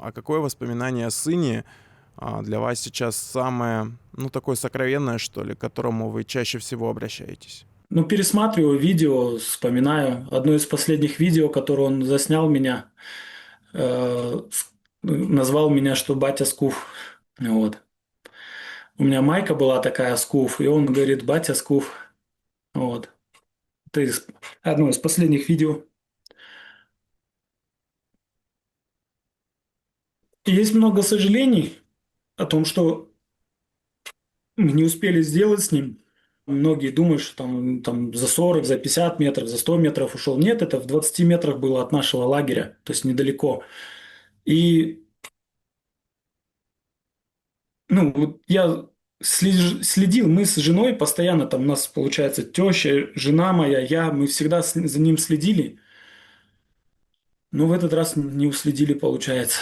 А какое воспоминание о сыне, для вас сейчас самое, ну, такое сокровенное, что ли, к которому вы чаще всего обращаетесь? Ну, пересматриваю видео, вспоминаю. Одно из последних видео, которое он заснял меня, назвал меня, что батя Скуф. Вот. У меня майка была такая Скуф, и он говорит, батя Скуф. Вот. Это одно из последних видео. И есть много сожалений о том, что мы не успели сделать с ним. Многие думают, что там за 40, за 50 метров, за 100 метров ушел. Нет, это в 20 метрах было от нашего лагеря, то есть недалеко. И ну, вот я следил, мы с женой постоянно, там у нас, получается, теща, жена моя, я, мы всегда за ним следили, но в этот раз не уследили, получается.